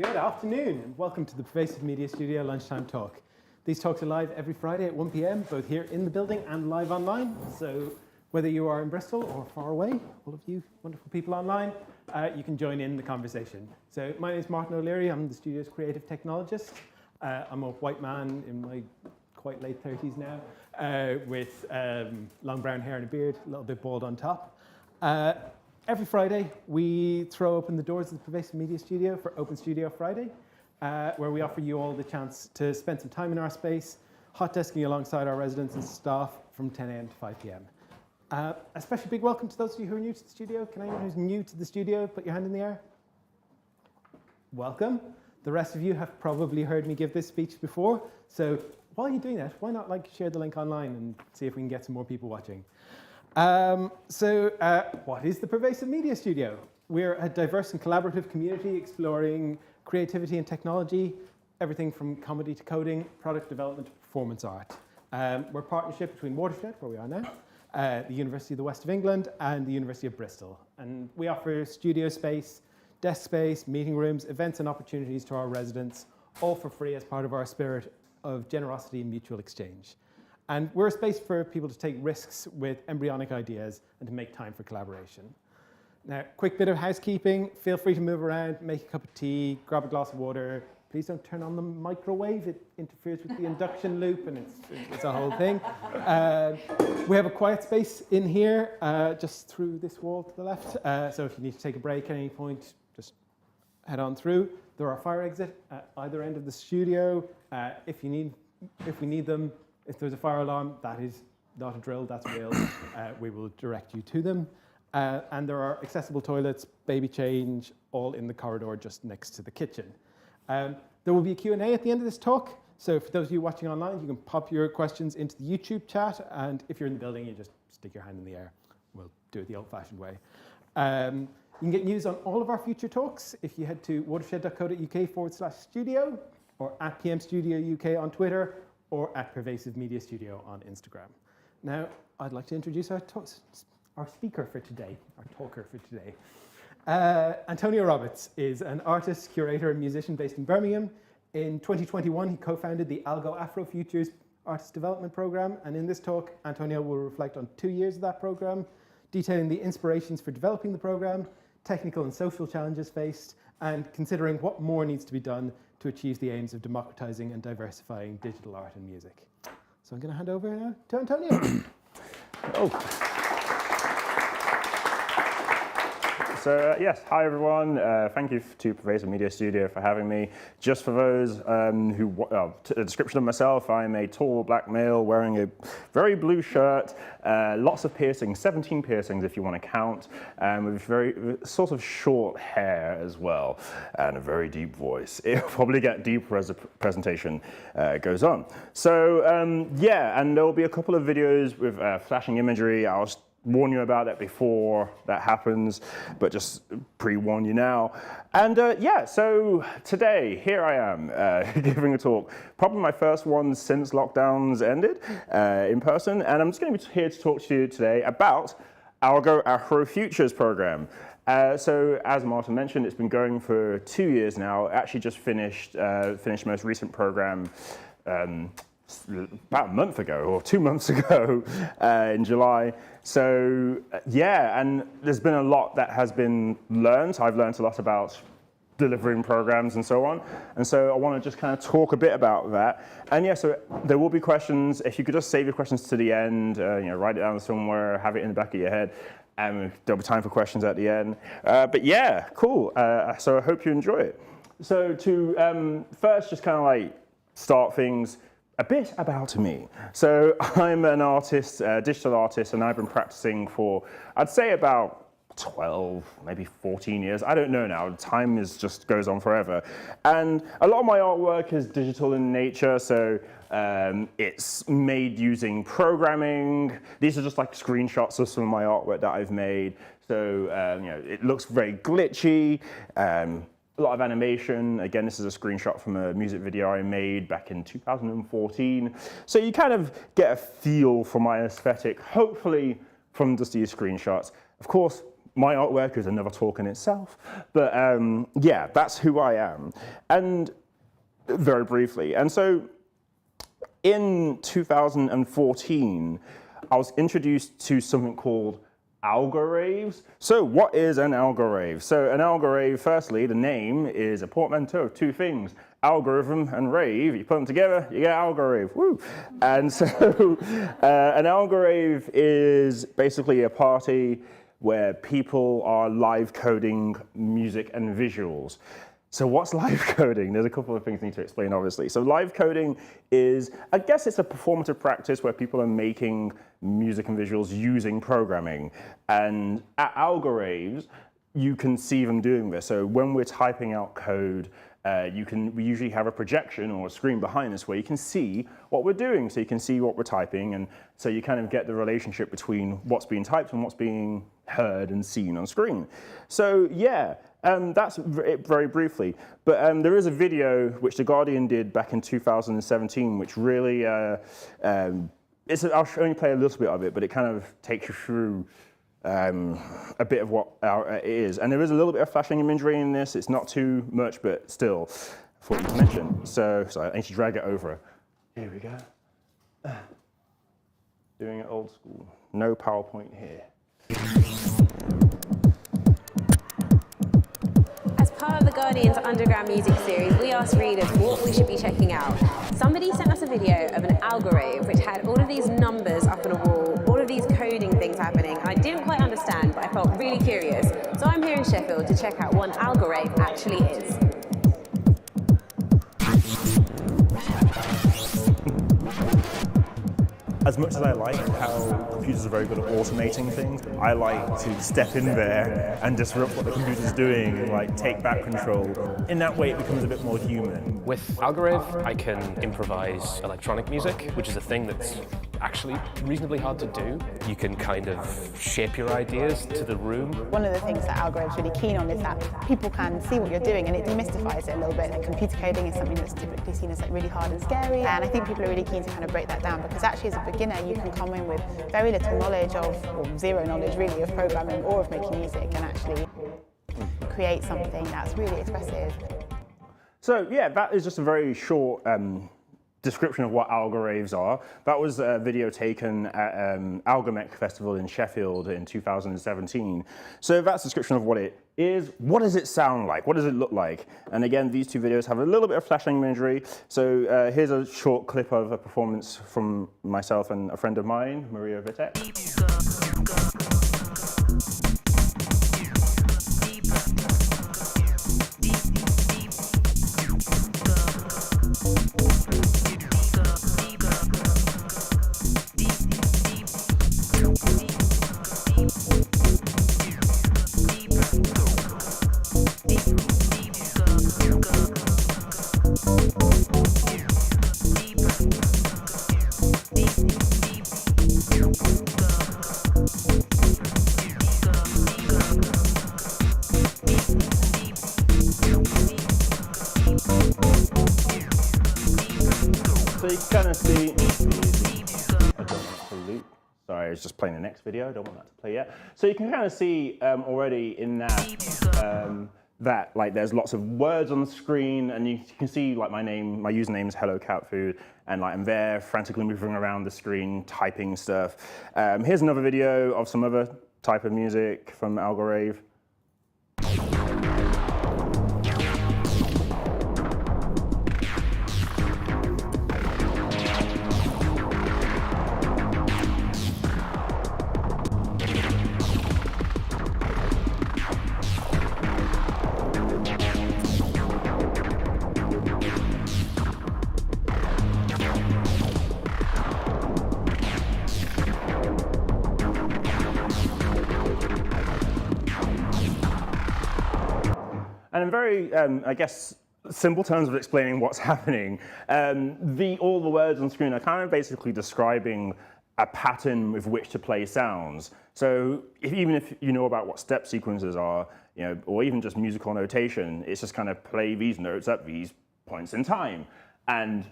Good afternoon, and welcome to the Pervasive Media Studio Lunchtime Talk. These talks are live every Friday at 1 p.m, both here in the building and live online. So whether you are in Bristol or far away, all of you wonderful people online, you can join in the conversation. So my name is Martin O'Leary. I'm the studio's creative technologist. I'm a white man in my quite late 30s now, with long brown hair and a beard, a little bit bald on top. Every Friday, we throw open the doors of the Pervasive Media Studio for Open Studio Friday, where we offer you all the chance to spend some time in our space, hot desking alongside our residents and staff from 10 a.m. to 5 p.m. A special big welcome to those of you who are new to the studio. Can anyone who's new to the studio put your hand in the air? Welcome. The rest of you have probably heard me give this speech before, so while you're doing that, why not share the link online and see if we can get some more people watching. What is the Pervasive Media Studio? We're a diverse and collaborative community exploring creativity and technology, everything from comedy to coding, product development to performance art. We're a partnership between Watershed, where we are now, the University of the West of England, and the University of Bristol. And we offer studio space, desk space, meeting rooms, events and opportunities to our residents, all for free as part of our spirit of generosity and mutual exchange. And we're a space for people to take risks with embryonic ideas and to make time for collaboration. Now, quick bit of housekeeping. Feel free to move around, make a cup of tea, grab a glass of water. Please don't turn on the microwave. It interferes with the induction loop, and it's a whole thing. We have a quiet space in here, just through this wall to the left. So if you need to take a break at any point, just head on through. There are fire exits at either end of the studio. If we need them, if there's a fire alarm, that is not a drill, that's real. We will direct you to them. And there are accessible toilets, baby change, all in the corridor just next to the kitchen. There will be a Q&A at the end of this talk. So for those of you watching online, you can pop your questions into the YouTube chat. And if you're in the building, you just stick your hand in the air. We'll do it the old-fashioned way. You can get news on all of our future talks if you head to watershed.co.uk/studio or at PM Studio UK on Twitter, or at Pervasive Media Studio on Instagram. Now, I'd like to introduce our speaker for today, our talker for today. Antonio Roberts is an artist, curator, and musician based in Birmingham. In 2021, he co-founded the Algo Afro Futures Artist Development Program, and in this talk, Antonio will reflect on 2 years of that program, detailing the inspirations for developing the program, technical and social challenges faced, and considering what more needs to be done to achieve the aims of democratizing and diversifying digital art and music. So I'm going to hand over now to Antonio. So yes, hi everyone. Thank you to Pervasive Media Studio for having me. Just for those a description of myself, I'm a tall black male wearing a very blue shirt, lots of piercings, 17 piercings if you want to count, with very sort of short hair as well, and a very deep voice. It'll probably get deeper as the presentation goes on. So yeah, and there will be a couple of videos with flashing imagery. I'll warn you about that before that happens, but just pre-warn you now. And yeah, so today, here I am giving a talk, probably my first one since lockdowns ended in person, and I'm just going to be here to talk to you today about Algo Afro Futures program. So as Martin mentioned, it's been going for 2 years now. Actually just finished most recent program about a month ago or 2 months ago in July. So yeah, and there's been a lot that has been learned. I've learned a lot about delivering programs and so on. And so I want to just kind of talk a bit about that. And yeah, so there will be questions. If you could just save your questions to the end, write it down somewhere, have it in the back of your head, and there'll be time for questions at the end. But yeah, cool. So I hope you enjoy it. So to first just kind of start things, a bit about me. So I'm an artist, digital artist, and I've been practicing for, I'd say about 12, maybe 14 years. I don't know now. Time just goes on forever. And a lot of my artwork is digital in nature, so it's made using programming. These are just screenshots of some of my artwork that I've made. So it looks very glitchy. A lot of animation. Again, this is a screenshot from a music video I made back in 2014. So you kind of get a feel for my aesthetic, hopefully from just these screenshots. Of course, my artwork is another talk in itself. But yeah, that's who I am. And very briefly. And so in 2014, I was introduced to something called Algo raves. So what is an Algo rave? So an Algo rave, firstly, the name is a portmanteau of two things, algorithm and rave. You put them together, you get Algo rave, woo. And so an Algo rave is basically a party where people are live coding music and visuals. So what's live coding? There's a couple of things I need to explain, obviously. So live coding is, I guess it's a performative practice where people are making music and visuals using programming. And at Algo raves, you can see them doing this. So when we're typing out code, we usually have a projection or a screen behind us where you can see what we're doing. So you can see what we're typing. And so you kind of get the relationship between what's being typed and what's being heard and seen on screen. So yeah, that's it very briefly. But there is a video which The Guardian did back in 2017, which really, I'll only play a little bit of it, but it kind of takes you through a bit of what it is. And there is a little bit of flashing imagery in this. It's not too much, but still, I thought you'd mention. So I need to drag it over. Here we go. Doing it old school. No PowerPoint here. As part of The Guardian's Underground Music series, we asked readers what we should be checking out. Somebody sent us a video of an Algo rave which had all of these numbers up on a wall, all of these coding things happening. I didn't quite understand, but I felt really curious. So I'm here in Sheffield to check out what an Algo rave actually is. As much as I like how computers are very good at automating things, I like to step in there and disrupt what the computer's doing and like take back control. In that way, it becomes a bit more human. With Algo rave, I can improvise electronic music, which is a thing that's actually reasonably hard to do. You can kind of shape your ideas to the room. One of the things that Algo is really keen on is that people can see what you're doing, and it demystifies it a little bit. Like computer coding is something that's typically seen as like really hard and scary, and I think people are really keen to kind of break that down, because actually as a beginner you can come in with very little knowledge of, or zero knowledge really, of programming or of making music, and actually create something that's really expressive. So yeah, that is just a very short description of what Algo raves are. That was a video taken at Algo Festival in Sheffield in 2017. So that's a description of what it is. What does it sound like? What does it look like? And again, these two videos have a little bit of flashing imagery. So here's a short clip of a performance from myself and a friend of mine, Maria Vitek. So you can kind of see, I don't want to loop. Sorry, I was just playing the next video. I don't want that to play yet. So you can kind of see already in that that like there's lots of words on the screen, and you can see like my username is Hello Cat Food, and like I'm there frantically moving around the screen typing stuff. Here's another video of some other type of music from Algo rave. And in very, I guess, simple terms of explaining what's happening, all the words on screen are kind of basically describing a pattern with which to play sounds. So even if you know about what step sequences are, you know, or even just musical notation, it's just kind of play these notes at these points in time. And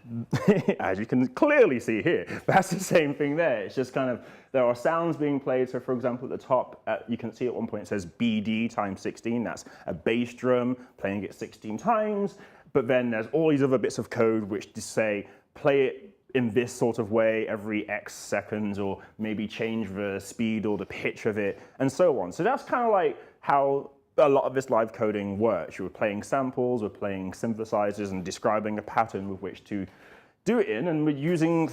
as you can clearly see here, that's the same thing there. It's just kind of, there are sounds being played. So for example, at the top, you can see at one point it says BD times 16. That's a bass drum playing it 16 times. But then there's all these other bits of code which just say, play it in this sort of way every X seconds, or maybe change the speed or the pitch of it, and so on. So that's kind of like how a lot of this live coding works. You're playing samples, we're playing synthesizers and describing a pattern with which to do it in, and we're using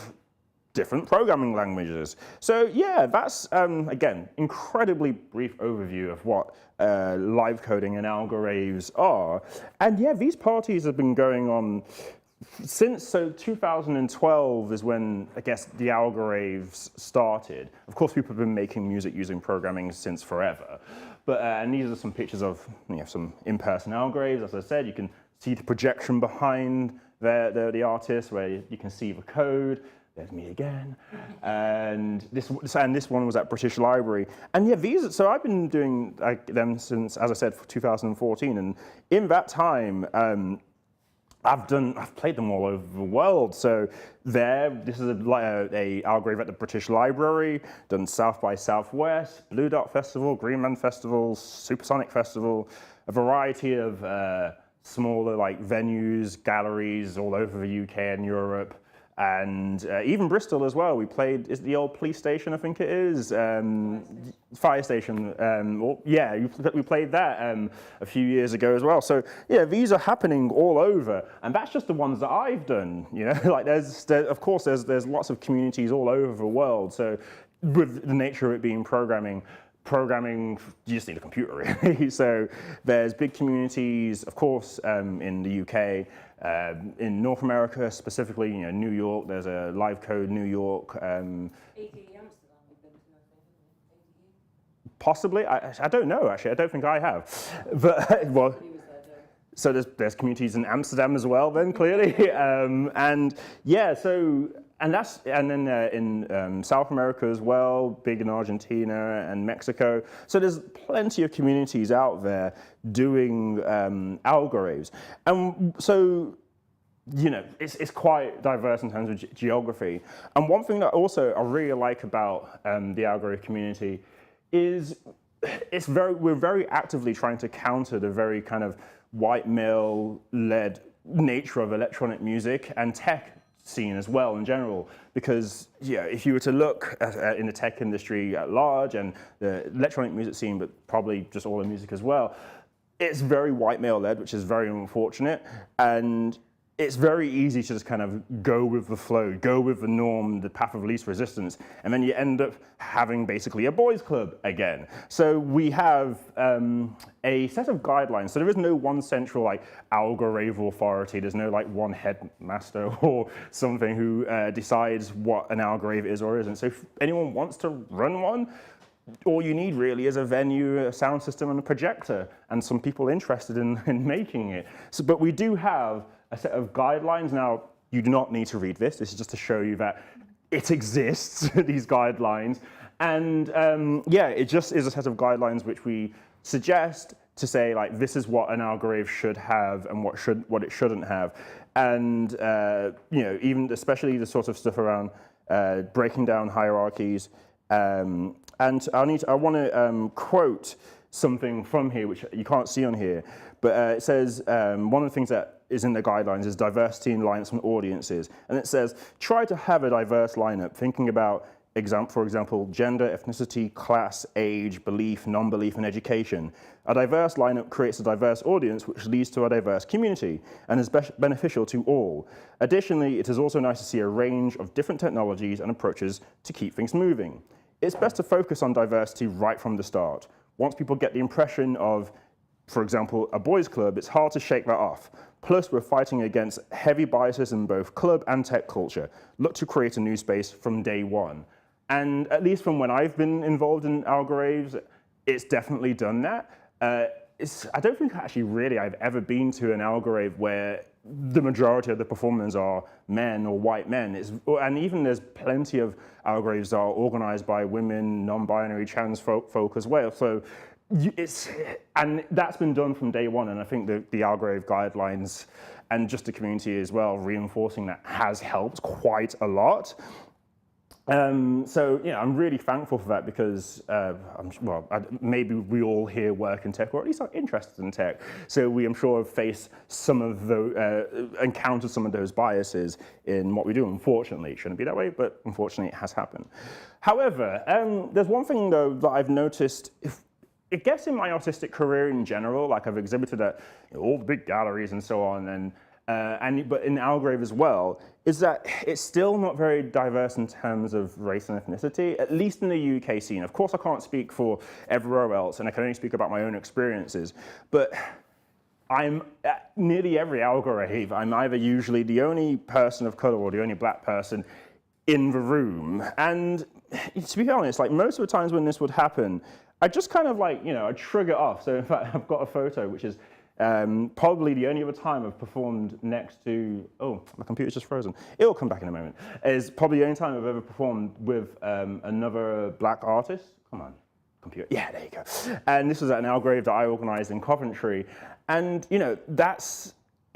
different programming languages. So yeah, that's, again, incredibly brief overview of what live coding and algo raves are. And yeah, these parties have been going on since, so 2012 is when, I guess, the algo raves started. Of course, people have been making music using programming since forever. But, and these are some pictures of some in-person algo raves. As I said, you can see the projection behind the artist, where you can see the code. There's me again. And this one was at British Library. And yeah, so I've been doing them since, as I said, 2014. And in that time, I've played them all over the world. So this is a algo rave at the British Library, done South by Southwest, Blue Dot Festival, Green Man Festival, Supersonic Festival, a variety of smaller venues, galleries all over the UK and Europe. And even Bristol as well. We played, is it the old police station, I think it is? Fire station. We played that a few years ago as well. So yeah, these are happening all over. And that's just the ones that I've done. Of course, there's lots of communities all over the world. So with the nature of it being programming, you just need a computer, really. So there's big communities, of course, in the UK. In North America, specifically, New York, there's a Live Code New York. ADE Amsterdam, we've been to, possibly, I don't know, actually. I don't think I have. But, well, he was there, Joe. so there's communities in Amsterdam as well, then, clearly. And yeah, so, and then in South America as well, big in Argentina and Mexico. So there's plenty of communities out there doing algo raves. And so, it's quite diverse in terms of geography. And one thing that also I really like about the algo rave community is we're very actively trying to counter the very kind of white male-led nature of electronic music and tech scene as well in general, because if you were to look at, in the tech industry at large and the electronic music scene, but probably just all the music as well, it's very white male led, which is very unfortunate, and it's very easy to just kind of go with the flow, go with the norm, the path of least resistance, and then you end up having basically a boys' club again. So we have a set of guidelines. So there is no one central algo rave authority. There's no one headmaster or something who decides what an algo rave is or isn't. So if anyone wants to run one, all you need really is a venue, a sound system, and a projector, and some people interested in making it. So, but we do have a set of guidelines. Now, you do not need to read this. This is just to show you that it exists, these guidelines. And it just is a set of guidelines which we suggest to say, this is what an algo rave should have and what it shouldn't have. And, even especially the sort of stuff around breaking down hierarchies. And I want to quote something from here, which you can't see on here, but it says, one of the things that is in the guidelines is diversity in lineups and audiences. And it says, try to have a diverse lineup, thinking about, for example, gender, ethnicity, class, age, belief, non-belief, and education. A diverse lineup creates a diverse audience, which leads to a diverse community and is beneficial to all. Additionally, it is also nice to see a range of different technologies and approaches to keep things moving. It's best to focus on diversity right from the start. Once people get the impression of, for example, a boys' club, it's hard to shake that off. Plus, we're fighting against heavy biases in both club and tech culture. Look to create a new space from day one. And at least from when I've been involved in algo raves, it's definitely done that. I don't think actually really I've ever been to an algo rave where the majority of the performers are men or white men. And even there's plenty of algo raves that are organized by women, non-binary, trans folk as well. So and that's been done from day one, and I think the Algo guidelines and just the community as well, reinforcing that has helped quite a lot. So yeah, I'm really thankful for that because maybe we all here work in tech, or at least are interested in tech. So we, I'm sure, have faced some of the encountered some of those biases in what we do. Unfortunately, it shouldn't be that way, but unfortunately, it has happened. However, there's one thing though that I've noticed. I guess in my artistic career in general, like I've exhibited at all the big galleries and so on, but in Algo as well, is that it's still not very diverse in terms of race and ethnicity, at least in the UK scene. Of course, I can't speak for everywhere else, and I can only speak about my own experiences, but I'm at nearly every Algo rave, I'm either usually the only person of color or the only black person in the room. And to be honest, like most of the times when this would happen, I just kind of like, I'd shrug it off. So in fact, I've got a photo, which is probably the only other time I've performed next to, oh, my computer's just frozen. It'll come back in a moment. Is probably the only time I've ever performed with another black artist. Come on, computer. Yeah, there you go. And this was at an Algo that I organized in Coventry. And,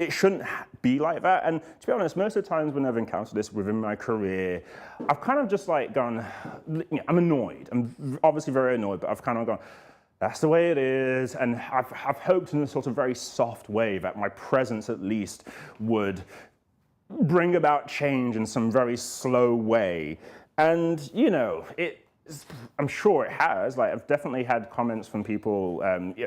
it shouldn't be like that. And to be honest, most of the times when I've encountered this within my career, I've kind of just like gone, I'm annoyed. I'm obviously very annoyed, but I've kind of gone, that's the way it is. And I've hoped in a sort of very soft way that my presence at least would bring about change in some very slow way. And, I'm sure it has. Like, I've definitely had comments from people,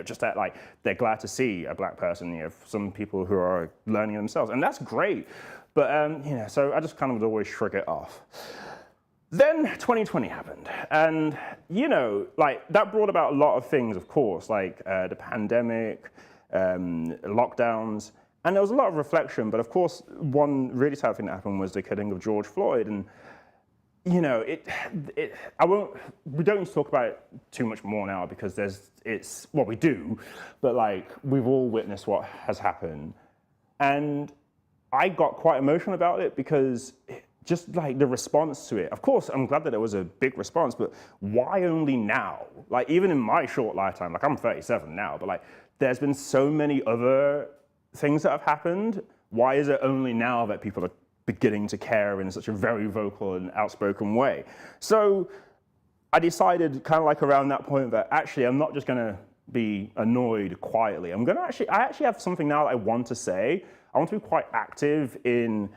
just that like they're glad to see a black person. Some people who are learning themselves, and that's great. But so I just kind of would always shrug it off. Then 2020 happened, and like that brought about a lot of things, of course, like the pandemic, lockdowns, and there was a lot of reflection. But of course, one really sad thing that happened was the killing of George Floyd, and we don't need to talk about it too much more now because it's what we do, but like we've all witnessed what has happened. And I got quite emotional about it because just like the response to it, of course, I'm glad that there was a big response, but why only now? Like even in my short lifetime, like I'm 37 now, but like there's been so many other things that have happened. Why is it only now that people are beginning to care in such a very vocal and outspoken way? So I decided kind of like around that point that actually I'm not just gonna be annoyed quietly. I actually have something now that I want to say. I want to be quite active in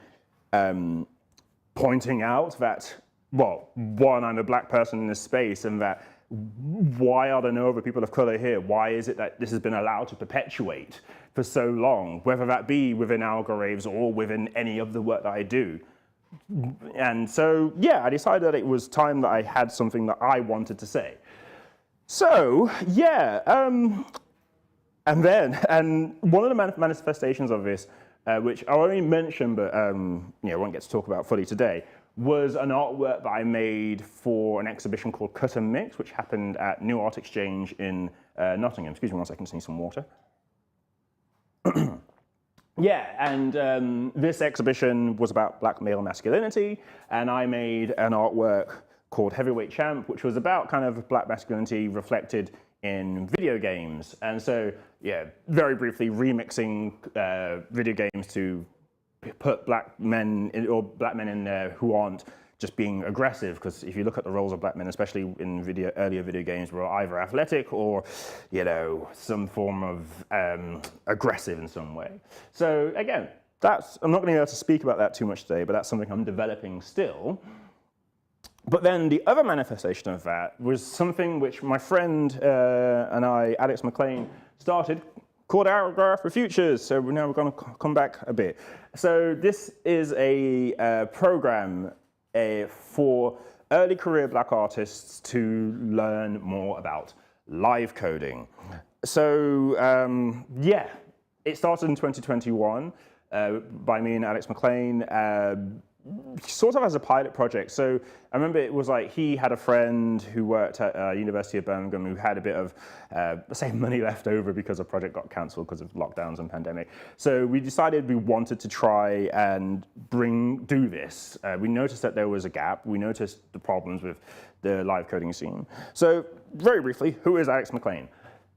pointing out that, well, one, I'm a black person in this space, and that why are there no other people of color here? Why is it that this has been allowed to perpetuate for so long, whether that be within Algo raves or within any of the work that I do? And so, yeah, I decided that it was time that I had something that I wanted to say. So, yeah, and one of the manifestations of this, which I already mentioned, but I won't get to talk about fully today, was an artwork that I made for an exhibition called Cut and Mix, which happened at New Art Exchange in Nottingham. Excuse me 1 second, just need some water. Yeah, and this exhibition was about black male masculinity, and I made an artwork called Heavyweight Champ, which was about kind of black masculinity reflected in video games. And so, yeah, very briefly, remixing video games to put black men in there who aren't just being aggressive, because if you look at the roles of black men, especially in earlier video games, were either athletic or, some form of aggressive in some way. So again, I'm not going to be able to speak about that too much today, but that's something I'm developing still. But then the other manifestation of that was something which my friend and I, Alex McLean, started, called Algo for Futures. So now we're going to come back a bit. So this is a program for early career black artists to learn more about live coding. So yeah, it started in 2021 by me and Alex McLean, sort of as a pilot project. So I remember it was like he had a friend who worked at University of Birmingham who had a bit of, let's say, money left over because a project got cancelled because of lockdowns and pandemic. So we decided we wanted to try and do this. We noticed that there was a gap. We noticed the problems with the live coding scene. So very briefly, who is Alex McLean?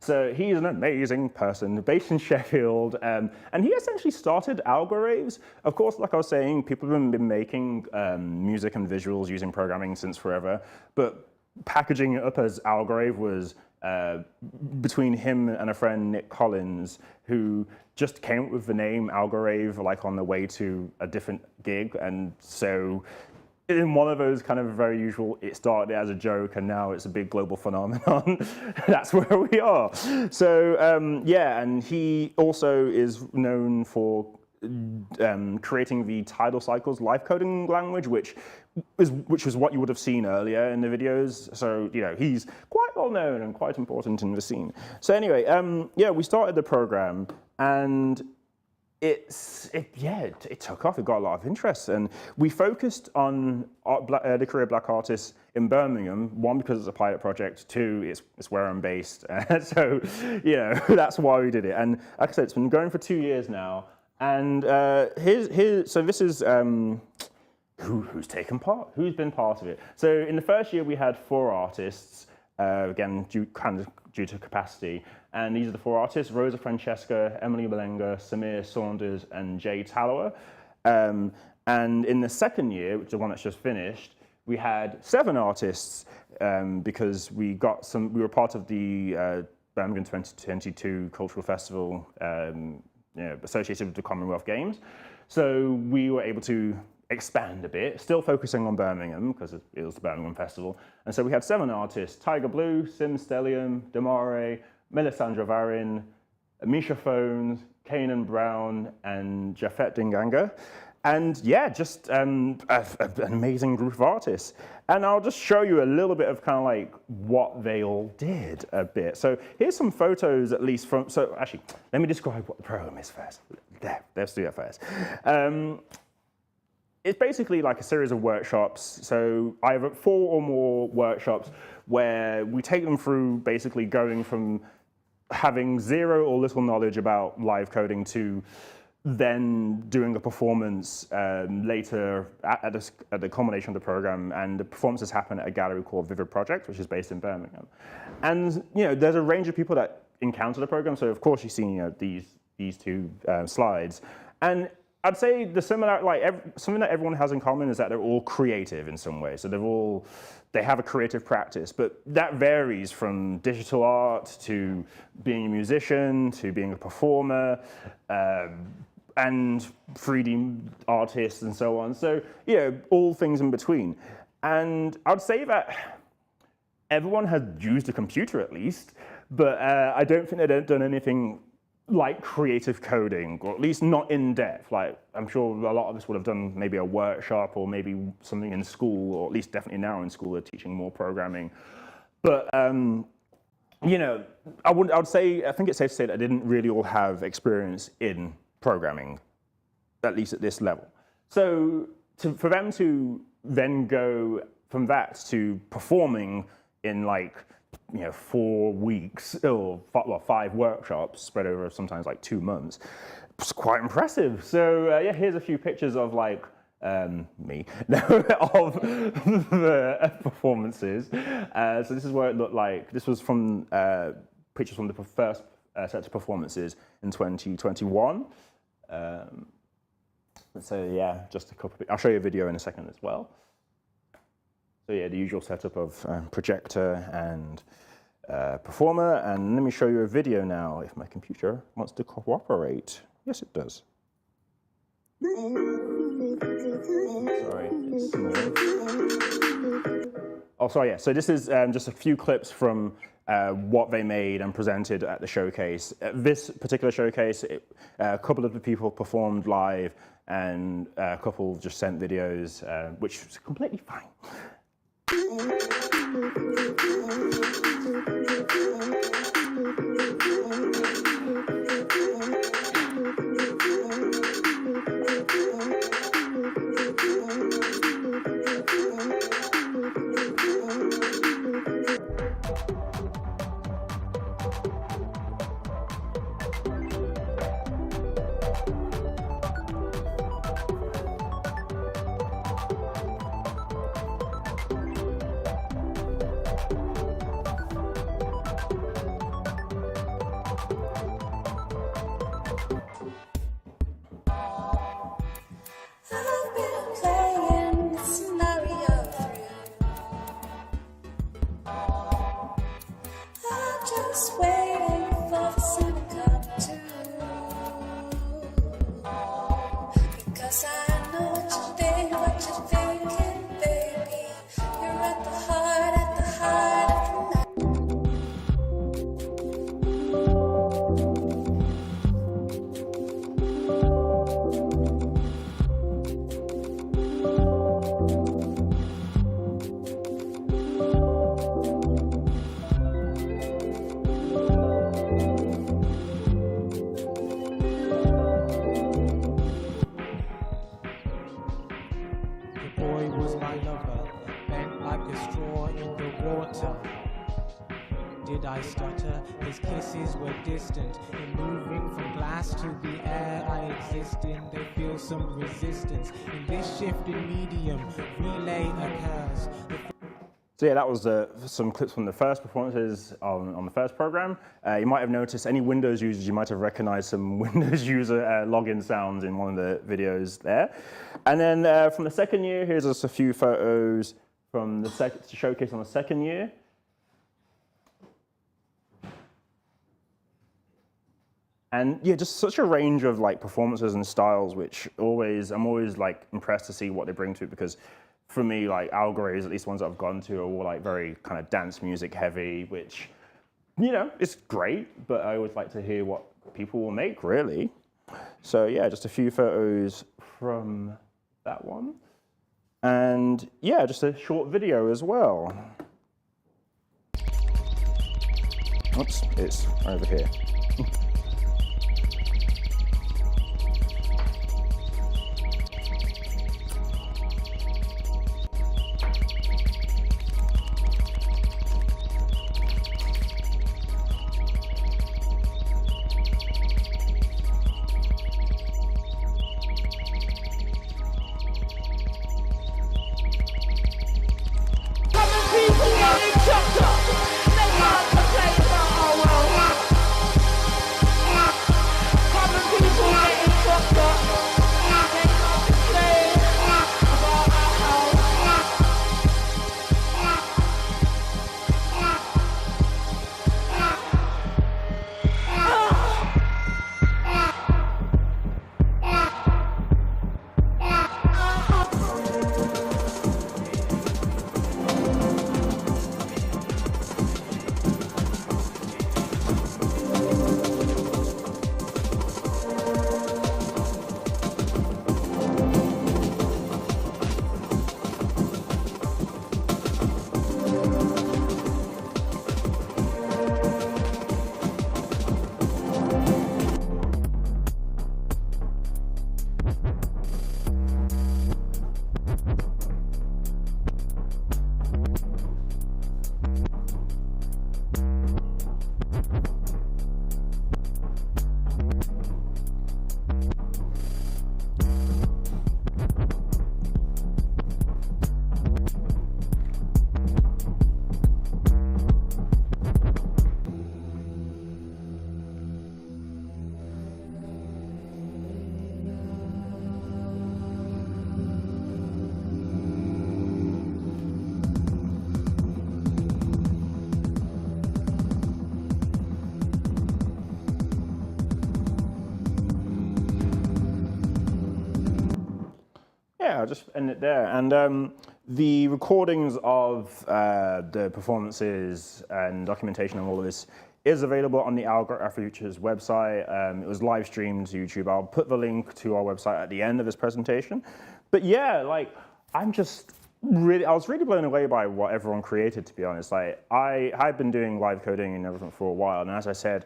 So he's an amazing person based in Sheffield, and he essentially started Algo raves. Of course, like I was saying, people have been making music and visuals using programming since forever, but packaging it up as Algo rave was between him and a friend, Nick Collins, who just came up with the name Algo rave like on the way to a different gig, and so in one of those kind of very usual, it started as a joke and now it's a big global phenomenon. That's where we are. So yeah, and he also is known for creating the tidal cycles live coding language, which was what you would have seen earlier in the videos. So he's quite well known and quite important in the scene. So anyway, yeah, we started the program and it took off. It got a lot of interest, and we focused on the career Black artists in Birmingham. One, because it's a pilot project. Two, it's where I'm based, so that's why we did it. And like I said, it's been going for 2 years now. And so this is who's taken part, who's been part of it. So in the first year, we had 4 artists. Again, due to capacity. And these are the 4 artists: Rosa Francesca, Emily Malenga, Samir Saunders, and Jay Tallower. And in the second year, which is the one that's just finished, we had 7 artists because we were part of the Birmingham 2022 Cultural Festival associated with the Commonwealth Games. So we were able to expand a bit, still focusing on Birmingham because it was the Birmingham Festival. And so we had 7 artists: Tiger Blue, Sim Stellium, Damare, Melisandra Varin, Misha Phones, Kanan Brown, and Jafet Dinganga. And yeah, just an amazing group of artists. And I'll just show you a little bit of kind of like what they all did a bit. So here's some photos, at least from, so actually, let me describe what the program is first. Let's do that first. It's basically like a series of workshops. So I have 4 or more workshops where we take them through basically going from having 0 or little knowledge about live coding to then doing a performance later at the culmination of the program. And the performances happen at a gallery called Vivid Project, which is based in Birmingham. And there's a range of people that encounter the program. So of course you see these 2 slides. And I'd say the similar, something that everyone has in common is that they're all creative in some way. So they have a creative practice, but that varies from digital art to being a musician to being a performer and 3D artists and so on. So all things in between. And I'd say that everyone has used a computer at least, but I don't think they've done anything like creative coding, or at least not in depth. Like, I'm sure a lot of us would have done maybe a workshop or maybe something in school, or at least definitely now in school they're teaching more programming. But I think it's safe to say that I didn't really all have experience in programming, at least at this level. So for them to then go from that to performing in 4 weeks or 5 workshops spread over sometimes 2 months, it's quite impressive. So yeah, here's a few pictures of me of the performances. So this is what it looked like. This was from pictures from the first set of performances in 2021. So yeah, just a couple. I'll show you a video in a second as well. So yeah, the usual setup of projector and performer. And let me show you a video now if my computer wants to cooperate. Yes, it does. Sorry. Oh, sorry, yeah. So this is just a few clips from what they made and presented at the showcase. At this particular showcase, a couple of the people performed live and a couple just sent videos, which was completely fine. were distant. In moving from glass to the air I exist in, they feel some resistance. In this shifting medium, relay occurs. So yeah, that was some clips from the first performances on the first program. You might have noticed any Windows users, you might have recognized some Windows user login sounds in one of the videos there. And then from the second year, here's just a few photos from the showcase on the second year. And yeah, just such a range of like performances and styles, which I'm always like impressed to see what they bring to it, because for me, like Algo, at least ones that I've gone to, are all like very kind of dance music heavy, which, you know, it's great, but I always like to hear what people will make, really. So yeah, just a few photos from that one. And yeah, just a short video as well. Oops, it's over here. Yeah, I'll just end it there. And the recordings of the performances and documentation of all of this is available on the Algo Afro's website. It was live streamed to YouTube. I'll put the link to our website at the end of this presentation. But yeah, like I was really blown away by what everyone created, to be honest. Like I've been doing live coding and everything for a while, and as I said,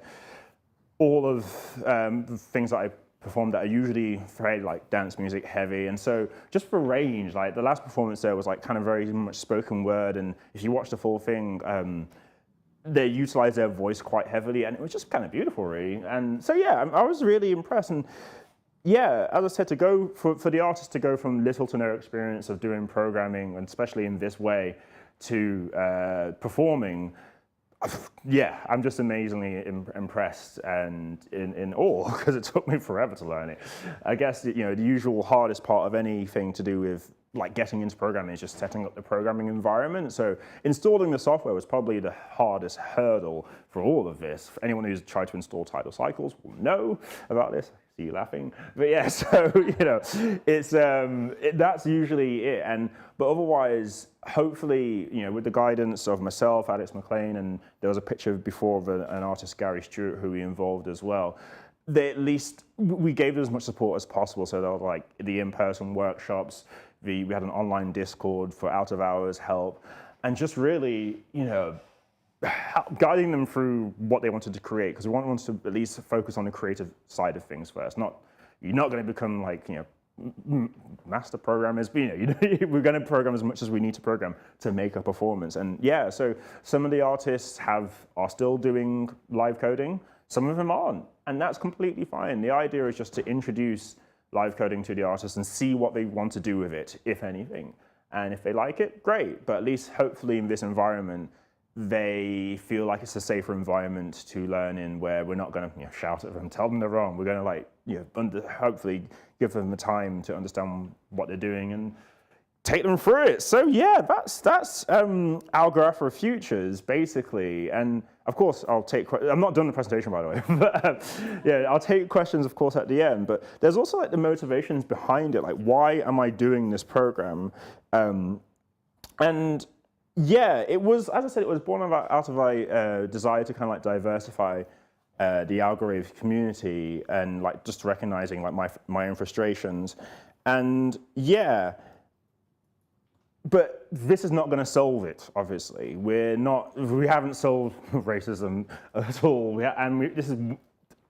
all of the things that I performed that are usually very like dance music heavy, and so just for range, like the last performance there was like kind of very much spoken word, and if you watch the full thing, they utilized their voice quite heavily, and it was just kind of beautiful, really. And so yeah, I was really impressed. And yeah, as I said, to go for the artist to go from little to no experience of doing programming, and especially in this way, to performing. Yeah, I'm just amazingly impressed and in awe, because it took me forever to learn it. I guess the usual hardest part of anything to do with like getting into programming is just setting up the programming environment. So installing the software was probably the hardest hurdle for all of this. For anyone who's tried to install tidal cycles will know about this. I see you laughing. But yeah, so it's that's usually it. But otherwise, hopefully, with the guidance of myself, Alex McLean, and there was a picture before of an artist, Gary Stewart, who we involved as well. We gave them as much support as possible. So there was like the in-person workshops. We had an online Discord for out of hours help, and just really, guiding them through what they wanted to create, because we wanted to at least focus on the creative side of things first. You're not going to become like master programmers, but we're going to program as much as we need to program to make a performance. And yeah, so some of the artists are still doing live coding. some of them aren't, and that's completely fine. The idea is just to introduce live coding to the artists and see what they want to do with it, if anything. And if they like it, great, but at least hopefully in this environment, they feel like it's a safer environment to learn in, where we're not going to shout at them, tell them they're wrong. We're going to hopefully give them the time to understand what they're doing and take them through it. So yeah, that's Algo Afro Futures basically. And of course, I'm not done the presentation, by the way. But yeah, I'll take questions, of course, at the end. But there's also like the motivations behind it. Like, why am I doing this program? And yeah, it was, as I said, it was born out of a desire to kind of like diversify the algorithm community and like just recognizing like my own frustrations. And yeah, but this is not going to solve it, obviously. We haven't solved racism at all. This is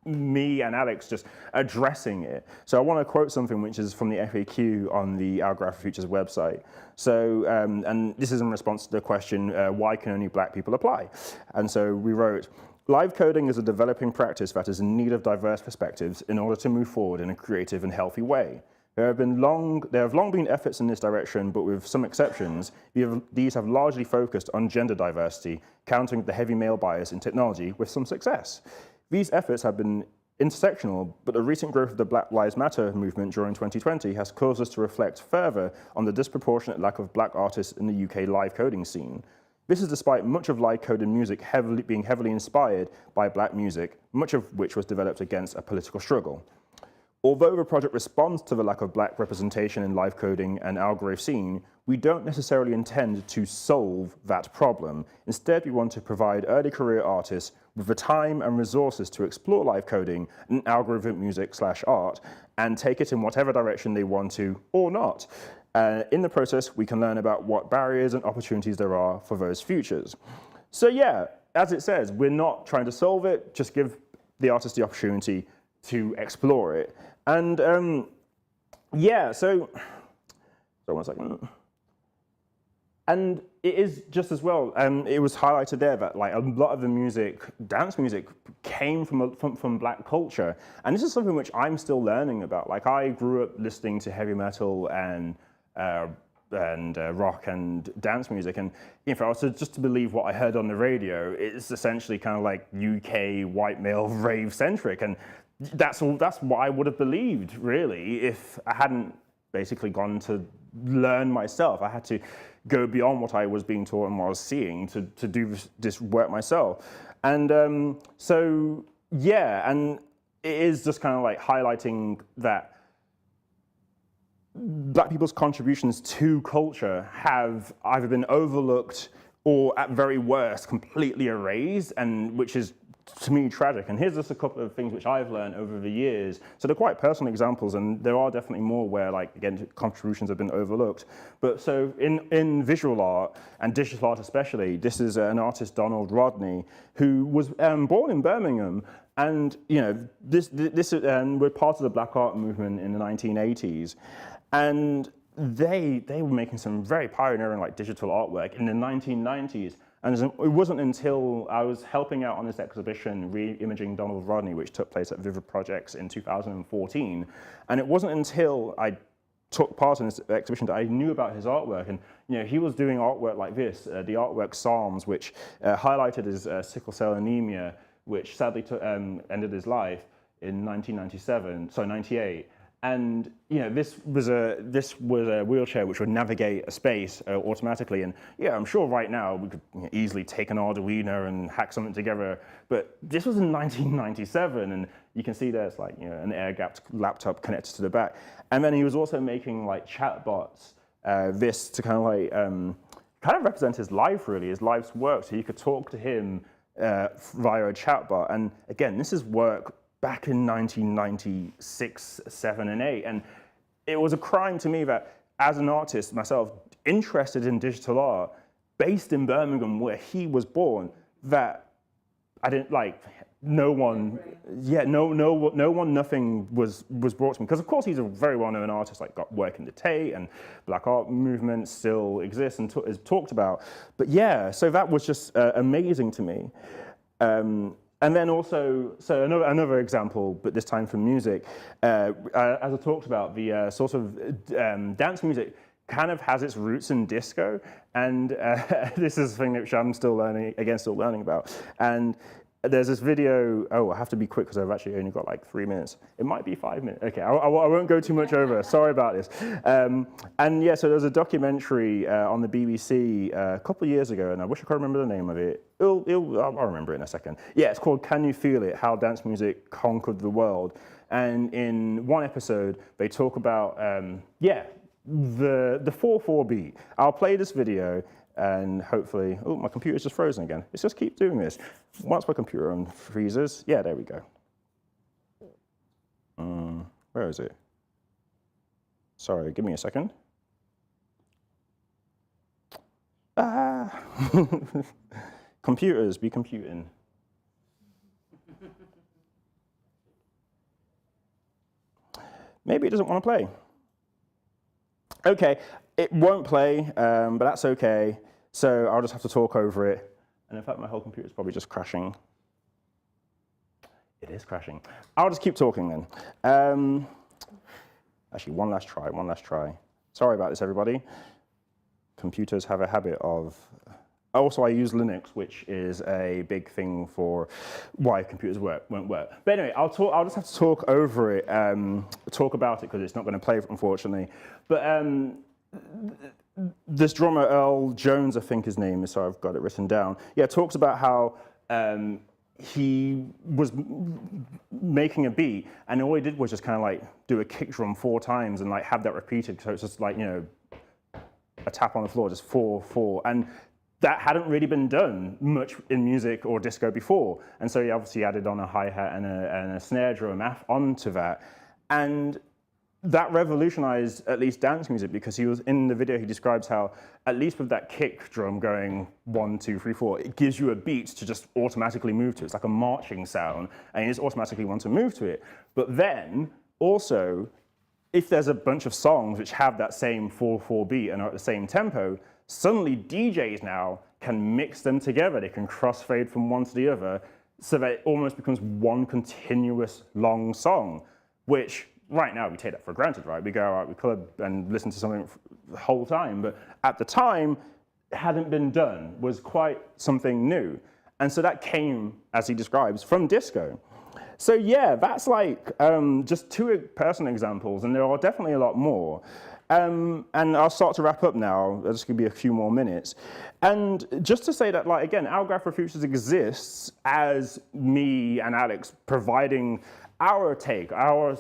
me and Alex just addressing it. So I want to quote something which is from the FAQ on the Algo Afro Futures website. So, and this is in response to the question, why can only black people apply? And so we wrote, live coding is a developing practice that is in need of diverse perspectives in order to move forward in a creative and healthy way. There have long been efforts in this direction, but with some exceptions, these have largely focused on gender diversity, countering the heavy male bias in technology with some success. These efforts have been intersectional, but the recent growth of the Black Lives Matter movement during 2020 has caused us to reflect further on the disproportionate lack of black artists in the UK live coding scene. This is despite much of live coded music being heavily inspired by black music, much of which was developed against a political struggle. Although the project responds to the lack of black representation in live coding and algorithm scene, we don't necessarily intend to solve that problem. Instead, we want to provide early career artists with the time and resources to explore live coding and algorithm music/art and take it in whatever direction they want to or not. In the process, we can learn about what barriers and opportunities there are for those futures. So yeah, as it says, we're not trying to solve it, just give the artist the opportunity to explore it. And yeah, so 1 second. And it is just as well, it was highlighted there that like a lot of the music, dance music, came from black culture. And this is something which I'm still learning about. Like I grew up listening to heavy metal and rock and dance music. And if I was to believe what I heard on the radio, it's essentially kind of like UK white male rave centric. And that's what I would have believed, really, if I hadn't basically gone to learn myself. I had to go beyond what I was being taught and what I was seeing to do this work myself. And so, yeah, and it is just kind of like highlighting that black people's contributions to culture have either been overlooked or at very worst completely erased, and which is to me tragic. And here's just a couple of things which I've learned over the years. So they're quite personal examples, and there are definitely more where, like, again, contributions have been overlooked. But so in visual art and digital art especially, this is an artist, Donald Rodney, who was born in Birmingham. And this we're part of the Black Art movement in the 1980s, and they were making some very pioneering like digital artwork in the 1990s. And it wasn't until I was helping out on this exhibition, re-imaging Donald Rodney, which took place at Vivid Projects in 2014. And it wasn't until I took part in this exhibition that I knew about his artwork. And he was doing artwork like this, the artwork Psalms, which highlighted his sickle cell anemia, which sadly ended his life in 98. And this was a wheelchair which would navigate a space automatically. And yeah, I'm sure right now we could easily take an Arduino and hack something together. But this was in 1997, and you can see there's like an air-gapped laptop connected to the back. And then he was also making like chatbots, this to kind of represent his life, really, his life's work. So you could talk to him via a chatbot. And again, this is work back in 1996, 7, and 8. And it was a crime to me that, as an artist myself, interested in digital art, based in Birmingham where he was born, that I didn't like, nothing was brought to me. Because of course he's a very well-known artist, like got work in the Tate, and Black Art movement still exists and is talked about. But yeah, so that was just amazing to me. And then also, so another example, but this time from music, as I talked about, the sort of dance music kind of has its roots in disco, and this is a thing which I'm still learning about. And there's this video, I have to be quick because I've actually only got like 3 minutes. It might be 5 minutes. Okay, I won't go too much over. Sorry about this. And yeah, so there was a documentary on the BBC a couple of years ago, and I wish I could remember the name of it. I'll remember it in a second. Yeah, it's called Can You Feel It? How Dance Music Conquered the World. And in one episode, they talk about, the 4/4 beat. I'll play this video, and hopefully, my computer's just frozen again. Let's just keep doing this. Once my computer unfreezes, yeah, there we go. Where is it? Sorry, give me a second. Computers, be computing. Maybe it doesn't want to play. Okay, it won't play, but that's okay. So I'll just have to talk over it. And in fact, my whole computer is probably just crashing. It is crashing. I'll just keep talking then. Actually, one last try. Sorry about this, everybody. Computers have a habit of... Also, I use Linux, which is a big thing for why computers won't work. But anyway, I'll just have to talk over it, talk about it, because it's not going to play, unfortunately. But this drummer, Earl Jones, I think his name is, so I've got it written down. Yeah, talks about how he was making a beat, and all he did was just kind of like do a kick drum 4 times and like have that repeated. So it's just like, you know, a tap on the floor, just 4/4. And that hadn't really been done much in music or disco before. And so he obviously added on a hi-hat and a snare drum onto that. And that revolutionized at least dance music, because he was in the video, he describes how, at least with that kick drum going 1, 2, 3, 4, it gives you a beat to just automatically move to. It's like a marching sound, and you just automatically want to move to it. But then also, if there's a bunch of songs which have that same 4/4 beat and are at the same tempo, suddenly DJs now can mix them together. They can crossfade from one to the other, so that it almost becomes one continuous long song, which right now we take that for granted, right? We go out, we club and listen to something the whole time, but at the time, it hadn't been done, was quite something new. And so that came, as he describes, from disco. So yeah, that's like just 2 personal examples, and there are definitely a lot more. And I'll start to wrap up now. There's going to be a few more minutes. And just to say that, like, again, Algo Afro Futures exists as me and Alex providing our take, our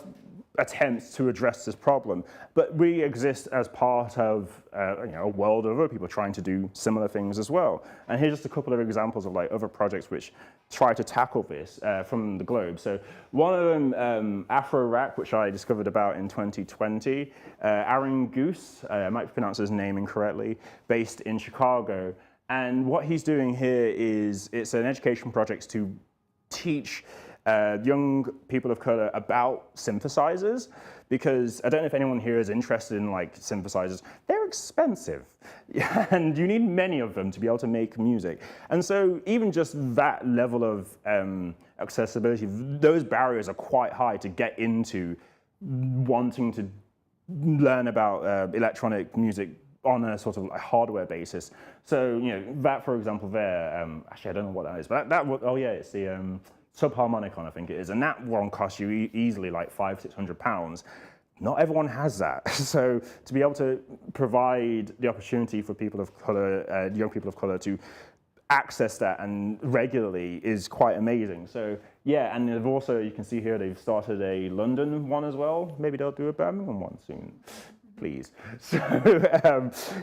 attempts to address this problem. But we exist as part of a world of other people trying to do similar things as well. And here's just a couple of examples of like other projects which try to tackle this from the globe. So one of them, Afro Rack, which I discovered about in 2020. Aaron Goose, I might pronounce his name incorrectly, based in Chicago. And what he's doing here is, it's an education project to teach young people of color about synthesizers, because I don't know if anyone here is interested in like synthesizers. They're expensive, and you need many of them to be able to make music. And so even just that level of accessibility, those barriers are quite high to get into wanting to learn about electronic music on a sort of like hardware basis. So, you know, that, for example, there, actually I don't know what that is, but oh yeah, it's the subharmonicon, I think it is, and that one costs you easily like £500–600. Not everyone has that. So to be able to provide the opportunity for people of color, young people of color, to access that and regularly is quite amazing. So yeah, and they've also, you can see here, they've started a London one as well. Maybe they'll do a Birmingham one soon, please. So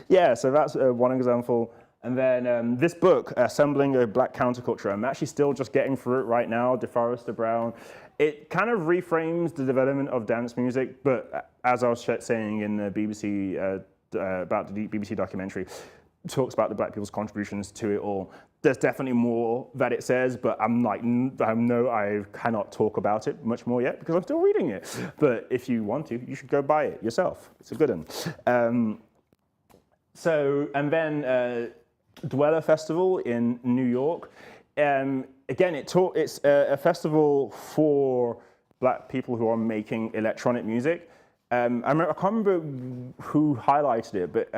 yeah, so that's one example. And then this book, Assembling a Black Counterculture, I'm actually still just getting through it right now, DeForester Brown. It kind of reframes the development of dance music, but as I was saying in the BBC, about the BBC documentary, talks about the black people's contributions to it all. There's definitely more that it says, but I cannot talk about it much more yet because I'm still reading it. But if you want to, you should go buy it yourself. It's a good one. So, and then Dweller Festival in New York. again, it's a festival for Black people who are making electronic music. I can't remember who highlighted it, but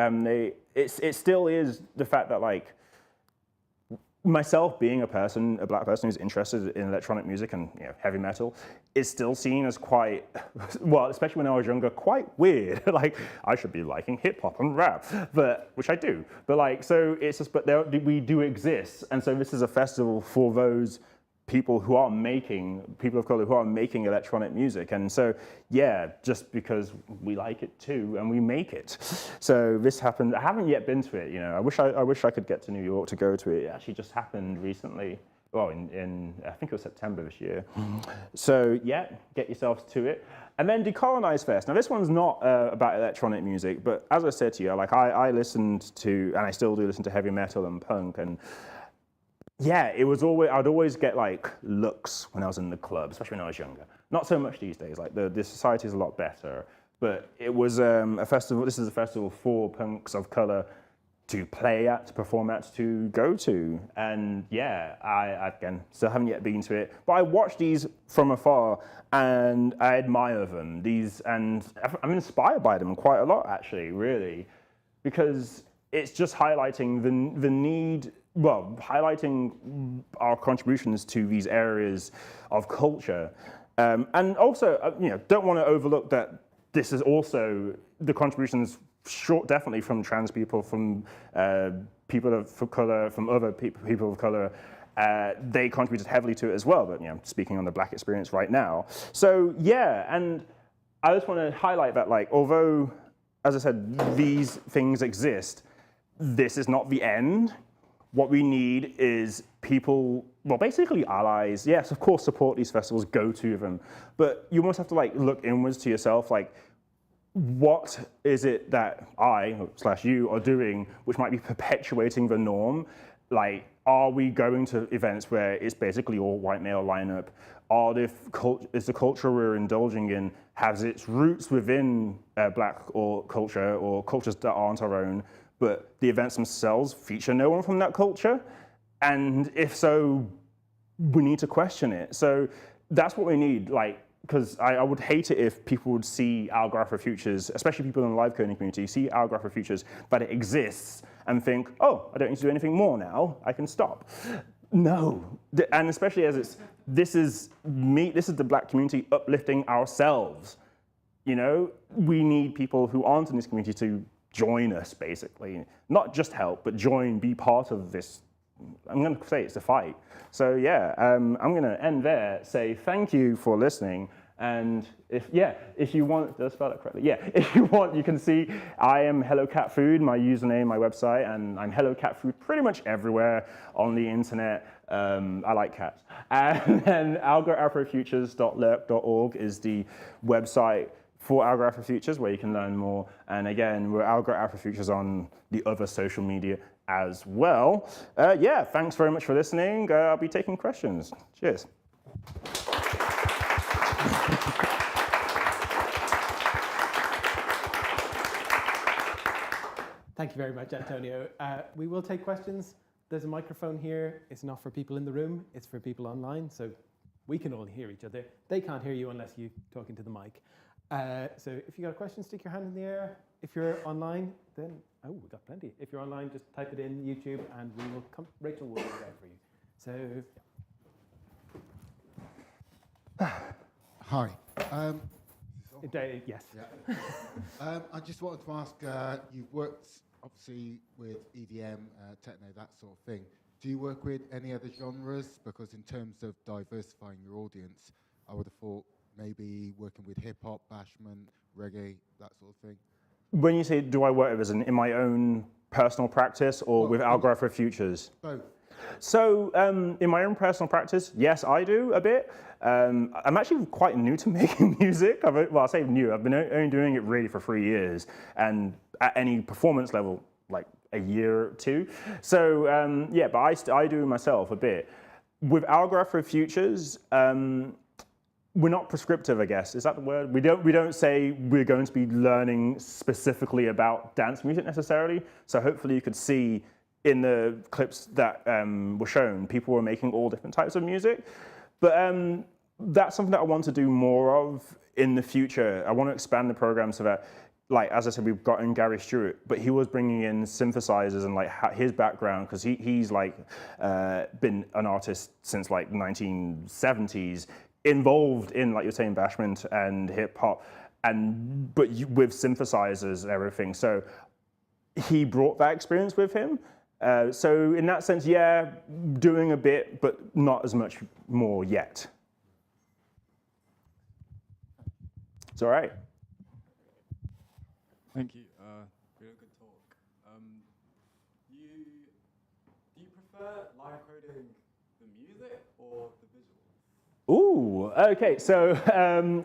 it still is the fact that like myself being a Black person who's interested in electronic music and heavy metal, is still seen as quite, well, especially when I was younger, quite weird. Like I should be liking hip hop and rap, which I do. But like, so it's just, but we do exist, and so this is a festival for those people of color who are making electronic music. And so, yeah, just because we like it too and we make it. So this happened. I haven't yet been to it. I wish I could get to New York to go to it. It actually just happened recently. Well, in I think it was September this year. So yeah, get yourselves to it. And then Decolonize Fest. Now this one's not about electronic music, but as I said to you, like I listened to, and I still do listen to heavy metal and punk, and yeah, I'd always get like looks when I was in the club, especially when I was younger. Not so much these days, like the society is a lot better. But it was a festival, this is a festival for punks of color to play at, to perform at, to go to. And yeah, I again, still haven't yet been to it, but I watch these from afar and I admire them. And I'm inspired by them quite a lot actually, really, because it's just highlighting the need, well, highlighting our contributions to these areas of culture. And also, don't want to overlook that this is also the contributions definitely from trans people, from people of color, from other people of color. They contributed heavily to it as well, but speaking on the Black experience right now. So yeah, and I just want to highlight that, like, although, as I said, these things exist, this is not the end. What we need is people, well, basically allies. Yes, of course, support these festivals, go to them, but you almost have to like look inwards to yourself, like, what is it that I/you are doing which might be perpetuating the norm? Like, are we going to events where it's basically all white male lineup? Is the culture we're indulging in, has its roots within Black or culture or cultures that aren't our own, but the events themselves feature no one from that culture? And if so, we need to question it. So that's what we need, like, because I would hate it if people would see Algo Afro Futures, especially people in the live coding community, see Algo Afro Futures, that it exists, and think, oh, I don't need to do anything more now, I can stop. No, and especially as this is the Black community uplifting ourselves. We need people who aren't in this community to join us, basically. Not just help, but join, be part of this. I'm going to say it's a fight. So yeah, I'm going to end there, say thank you for listening. And if you want, did I spell that correctly? Yeah, if you want, you can see I am Hello Cat Food, my username, my website, and I'm Hello Cat Food pretty much everywhere on the internet. I like cats. And then algoafrofutures.lurk.org is the website for Algo Afro Futures, where you can learn more. And again, we're Algo Afro Futures on the other social media as well. Yeah, thanks very much for listening. I'll be taking questions. Cheers. Thank you very much, Antonio. We will take questions. There's a microphone here. It's not for people in the room, it's for people online, so we can all hear each other. They can't hear you unless you talk into the mic. So if you got a question, stick your hand in the air. If you're online, then, we've got plenty. If you're online, just type it in YouTube and we will come, Rachel will read it out for you. So. Hi. Yes. Yeah. I just wanted to ask, you've worked obviously with EDM, techno, that sort of thing. Do you work with any other genres? Because in terms of diversifying your audience, I would have thought maybe working with hip hop, bashment, reggae, that sort of thing. When you say do I work with, as in my own personal practice or with Algo Afro Futures? Both. So in my own personal practice, yes, I do a bit. I'm actually quite new to making music. I say new, I've been only doing it really for 3 years, and at any performance level, like a year or two. So yeah, but I do myself a bit. With Algo Afro Futures, we're not prescriptive, I guess. Is that the word? We don't say we're going to be learning specifically about dance music necessarily. So hopefully you could see in the clips that were shown, people were making all different types of music. But that's something that I want to do more of in the future. I want to expand the program so that, like, as I said, we've got in Gary Stewart, but he was bringing in synthesizers and like his background, because he's like been an artist since like 1970s, involved in, like you're saying, bashment and hip hop, but with synthesizers and everything. So he brought that experience with him. So in that sense, yeah, doing a bit, but not as much more yet. It's all right. Thank you. Really good talk. Do you prefer live coding the music or the visuals? Ooh, okay. So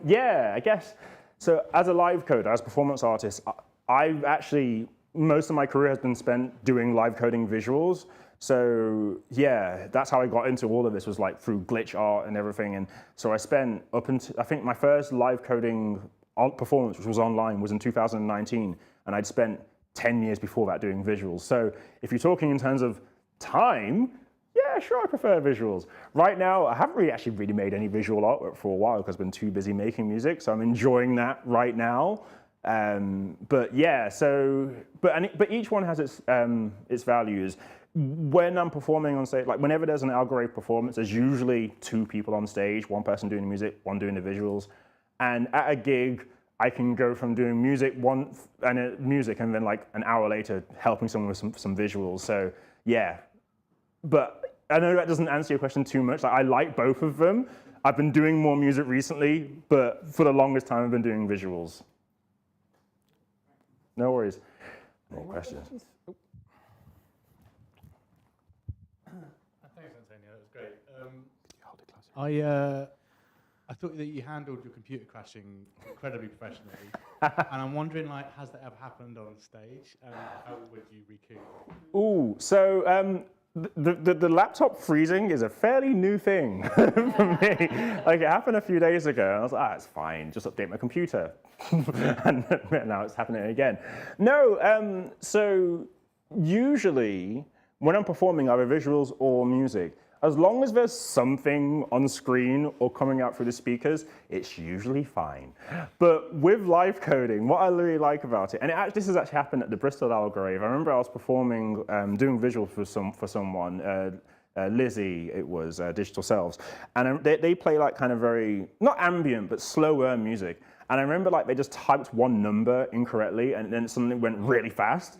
yeah, I guess. So as a live coder, as a performance artist, I've actually, most of my career has been spent doing live coding visuals. So yeah, that's how I got into all of this, was like through glitch art and everything. And so I spent up until, I think my first live coding performance, which was online, was in 2019. And I'd spent 10 years before that doing visuals. So if you're talking in terms of time, yeah, sure, I prefer visuals. Right now, I haven't really made any visual artwork for a while because I've been too busy making music. So I'm enjoying that right now. But yeah, so, but each one has its values. When I'm performing on stage, like whenever there's an Algo performance, there's usually 2 people on stage, 1 person doing the music, 1 doing the visuals. And at a gig, I can go from doing music and then like an hour later helping someone with some visuals. So yeah, but I know that doesn't answer your question too much. Like, I like both of them. I've been doing more music recently, but for the longest time I've been doing visuals. No worries. More questions? Thanks, Antonio. That was great. I thought that you handled your computer crashing incredibly professionally, and I'm wondering, like, has that ever happened on stage, and how would you recoup? Ooh, so the laptop freezing is a fairly new thing for me. Like, it happened a few days ago, and I was like, it's fine, just update my computer. And now it's happening again. No, so usually when I'm performing either visuals or music, as long as there's something on screen or coming out through the speakers, it's usually fine. But with live coding, what I really like about it, and this has actually happened at the Bristol Algo. I remember I was performing, doing visuals for someone, Lizzie, it was Digital Selves, and they play like kind of very, not ambient, but slower music. And I remember like they just typed one number incorrectly and then something went really fast.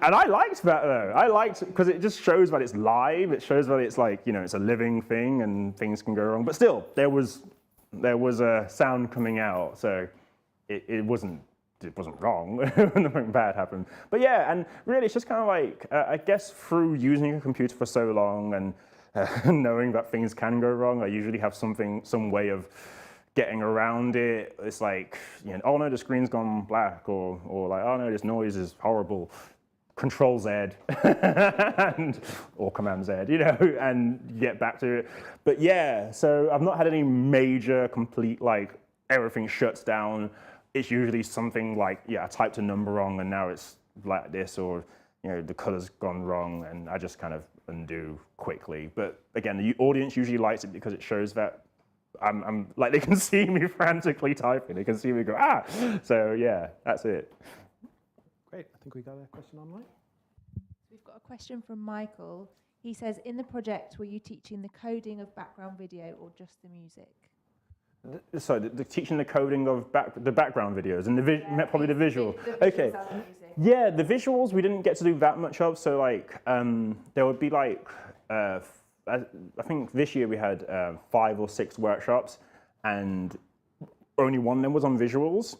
And I liked that though. I liked it because it just shows that it's live. It shows that it's like, you know, it's a living thing and things can go wrong. But still, there was a sound coming out, so it wasn't wrong. Nothing bad happened. But yeah, and really it's just kind of like, I guess through using a computer for so long and knowing that things can go wrong, I usually have some way of getting around it. It's like, you know, oh no, the screen's gone black, or like, oh no, this noise is horrible. Control Z or Command Z, you know, and get back to it. But yeah, so I've not had any major complete, like, everything shuts down. It's usually something like, yeah, I typed a number wrong and now it's like this, or, you know, the color's gone wrong, and I just kind of undo quickly. But again, the audience usually likes it because it shows that I'm like, they can see me frantically typing. They can see me go, ah! So yeah, that's it. Great, I think we got a question online. We've got a question from Michael. He says, in the project, were you teaching the coding of background video or just the music? So the teaching the coding of the background videos and probably the visual. Okay. Yeah, the visuals we didn't get to do that much of. So like there would be like I think this year we had 5 or 6 workshops, and only one of them was on visuals.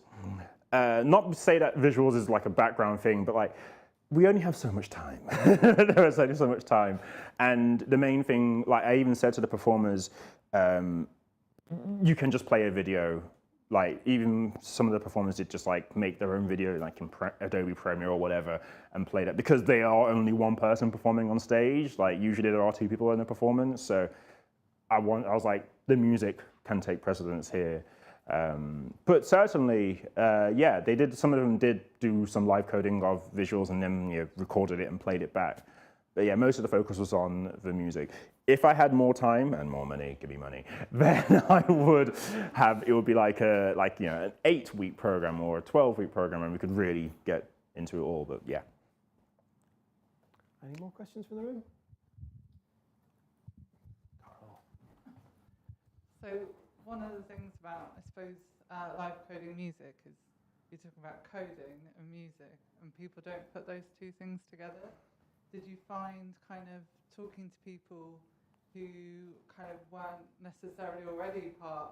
Not to say that visuals is like a background thing, but like we only have so much time. There was only so much time, and the main thing, like I even said to the performers, you can just play a video. Like even some of the performers did just like make their own video, like in Adobe Premiere or whatever, and play that, because they are only one person performing on stage. Like usually there are 2 people in the performance. So I was like, the music can take precedence here. But certainly, yeah, some of them did do some live coding of visuals and then, you know, recorded it and played it back. But yeah, most of the focus was on the music. If I had more time and more money, give me money, then I would have, it would be like an 8-week program or a 12-week program, and we could really get into it all. But yeah. Any more questions from the room? So one of the things about, I suppose, live coding music is you're talking about coding and music, and people don't put those two things together. Did you find kind of talking to people who kind of weren't necessarily already part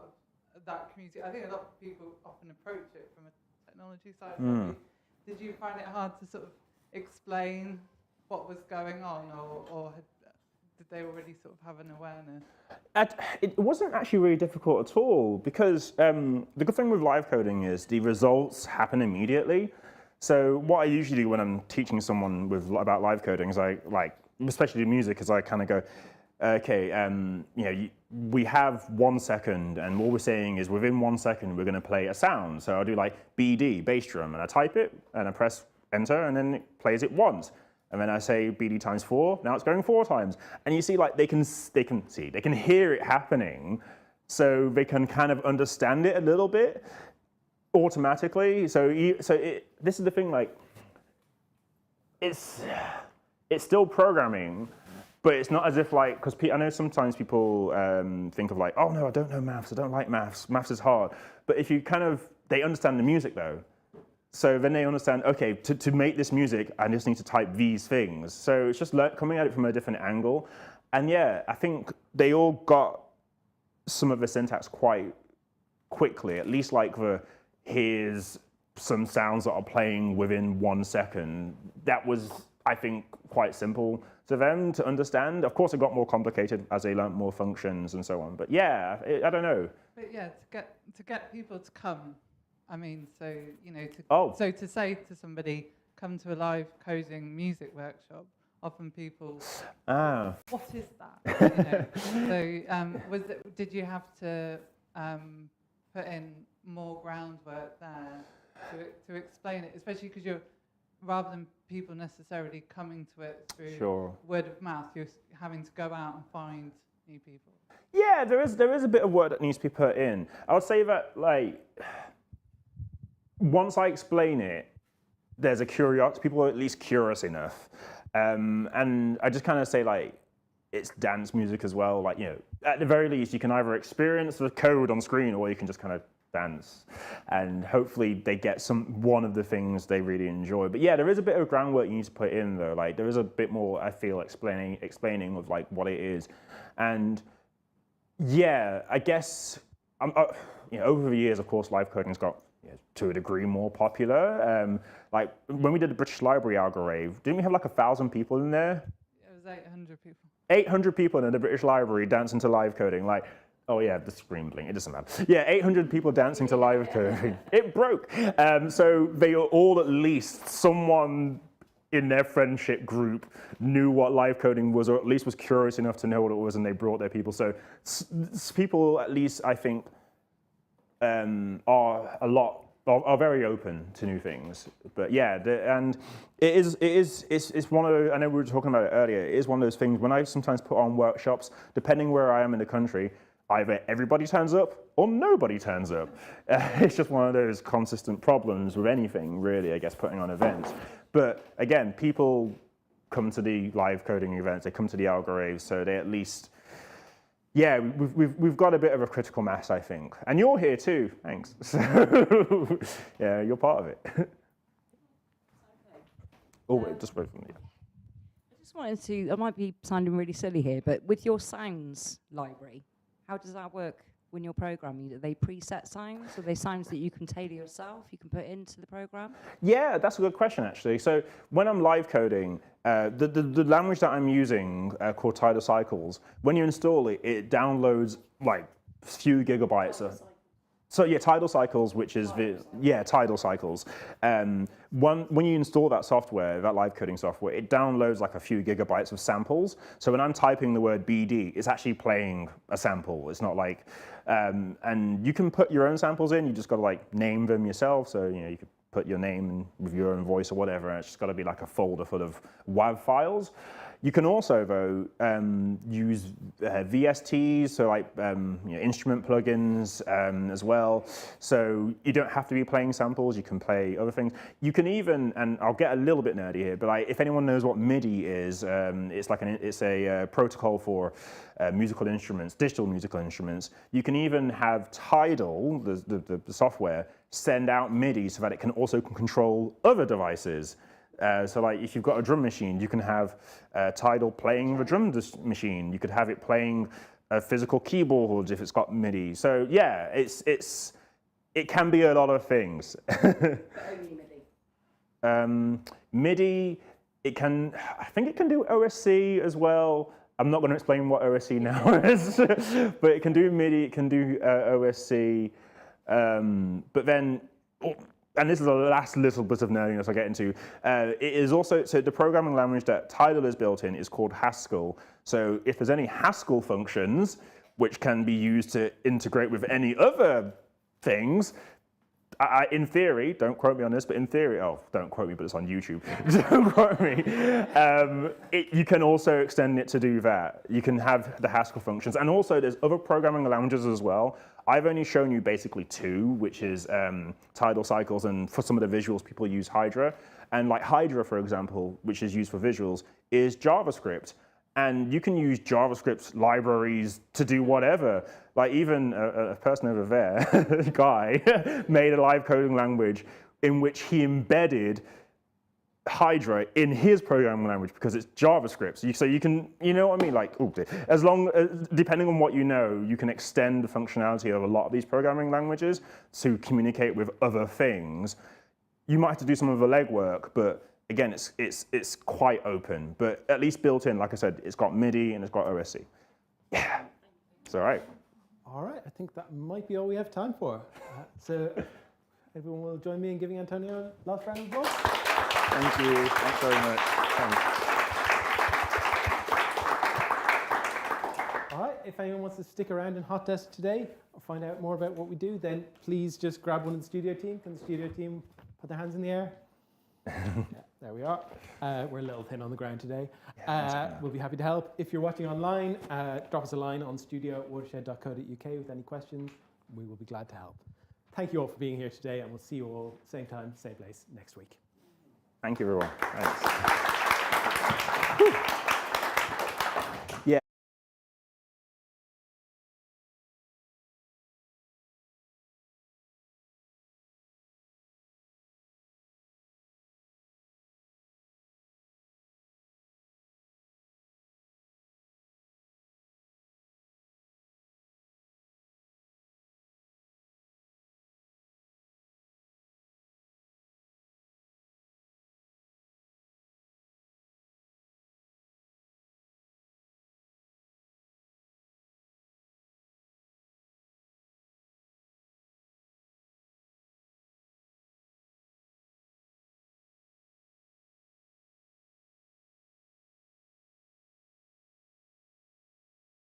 of that community? I think a lot of people often approach it from a technology side. Did you find it hard to sort of explain what was going on, or did they already sort of have an awareness? It wasn't actually really difficult at all, because the good thing with live coding is the results happen immediately. So what I usually do when I'm teaching someone about live coding is especially music, is I kind of go, okay, we have 1 second, and what we're saying is within 1 second we're going to play a sound. So I'll do like BD, bass drum, and I type it, and I press enter, and then it plays it once. And then I say BD times 4, now it's going 4 times. And you see, like, they can hear it happening, so they can kind of understand it a little bit automatically. This is the thing, like, it's still programming, but it's not as if, like, because I know sometimes people think of like, oh no, I don't know maths, I don't like maths, maths is hard. But if you they understand the music though. So then they understand, okay, to make this music, I just need to type these things. So it's just coming at it from a different angle. And yeah, I think they all got some of the syntax quite quickly, at least like here's some sounds that are playing within 1 second. That was, I think, quite simple to them to understand. Of course, it got more complicated as they learned more functions and so on. But yeah, I don't know. But yeah, to get people to come, I mean, so, you know, so to say to somebody, come to a live coding music workshop, often people, what is that? You know? So did you have to put in more groundwork there to explain it, especially because rather than people necessarily coming to it through word of mouth, you're having to go out and find new people? Yeah, there is a bit of work that needs to be put in. I would say that, like, once I explain it, there's a curiosity. People are at least curious enough, and I just kind of say, like, it's dance music as well. Like, you know, at the very least, you can either experience the code on screen, or you can just kind of dance, and hopefully they get one of the things they really enjoy. But yeah, there is a bit of groundwork you need to put in though. Like, there is a bit more, I feel, explaining of like what it is, and yeah, I guess over the years, of course, live coding's got, to a degree, more popular. Like when we did the British Library Algo rave, didn't we have like 1,000 people in there? It was 800 people. 800 people in the British Library dancing to live coding. Like, oh yeah, the screen blink, it doesn't matter. Yeah, 800 people dancing to live coding. It broke. So they are all, at least someone in their friendship group knew what live coding was, or at least was curious enough to know what it was, and they brought their people. So people, at least I think, are very open to new things. But yeah, and it's one of those, I know we were talking about it earlier, it is one of those things when I sometimes put on workshops, depending where I am in the country, either everybody turns up or nobody turns up. It's just one of those consistent problems with anything, really, I guess, putting on events. But again, people come to the live coding events, they come to the Algo raves, so they at least, yeah, we've got a bit of a critical mass, I think. And you're here too, thanks. So, yeah, you're part of it. Oh, wait, just wait for me. I just wanted to, I might be sounding really silly here, but with your sounds library, how does that work when you're programming? Are they preset sounds? Are they sounds that you can tailor yourself, you can put into the program? Yeah, that's a good question, actually. So when I'm live coding, the language that I'm using, called Tidal Cycles, when you install it, it downloads like a few gigabytes of... So yeah, Tidal Cycles, which is Tidal Cycles. When you install that software, that live coding software, it downloads like a few gigabytes of samples. So when I'm typing the word BD, it's actually playing a sample. It's not like, and you can put your own samples in. You just got to like name them yourself. So you could put your name with your own voice or whatever. And it's just got to be like a folder full of WAV files. You can also, though, use VSTs, so like instrument plugins as well. So you don't have to be playing samples. You can play other things. You can even, and I'll get a little bit nerdy here, but like if anyone knows what MIDI is, it's a protocol for musical instruments, digital musical instruments. You can even have Tidal, the software, send out MIDI so that it can also control other devices. So like if you've got a drum machine, you can have Tidal playing the drum machine. You could have it playing a physical keyboard if it's got MIDI. So yeah, it can be a lot of things. MIDI, I think it can do OSC as well. I'm not going to explain what OSC now is, but it can do MIDI, it can do OSC, but then, and this is the last little bit of nerdiness I'll get into, it is also, so the programming language that Tidal is built in is called Haskell. So if there's any Haskell functions, which can be used to integrate with any other things, in theory, don't quote me on this, but in theory, don't quote me, but it's on YouTube. Don't quote me. You can also extend it to do that. You can have the Haskell functions. And also, there's other programming languages as well. I've only shown you basically two, which is Tidal Cycles, and for some of the visuals, people use Hydra. And like Hydra, for example, which is used for visuals, is JavaScript. And you can use JavaScript libraries to do whatever. Like even a person over there, a guy, made a live coding language in which he embedded Hydra in his programming language because it's JavaScript. So you can, you know what I mean? Like, as long as, depending on what you know, you can extend the functionality of a lot of these programming languages to communicate with other things. You might have to do some of the legwork, but again, it's quite open, but at least built in, like I said, it's got MIDI and it's got OSC. Yeah, it's all right. All right, I think that might be all we have time for. So everyone will join me in giving Antonio a last round of applause. Thank you. Thanks very much. Thanks. All right, if anyone wants to stick around in Hot Desk today or find out more about what we do, then please just grab one of the studio team. Can the studio team put their hands in the air? Yeah, there we are. We're a little thin on the ground today. We'll be happy to help. If you're watching online, drop us a line on studio@watershed.co.uk with any questions. We will be glad to help. Thank you all for being here today, and we'll see you all same time, same place next week. Thank you, everyone. Thanks.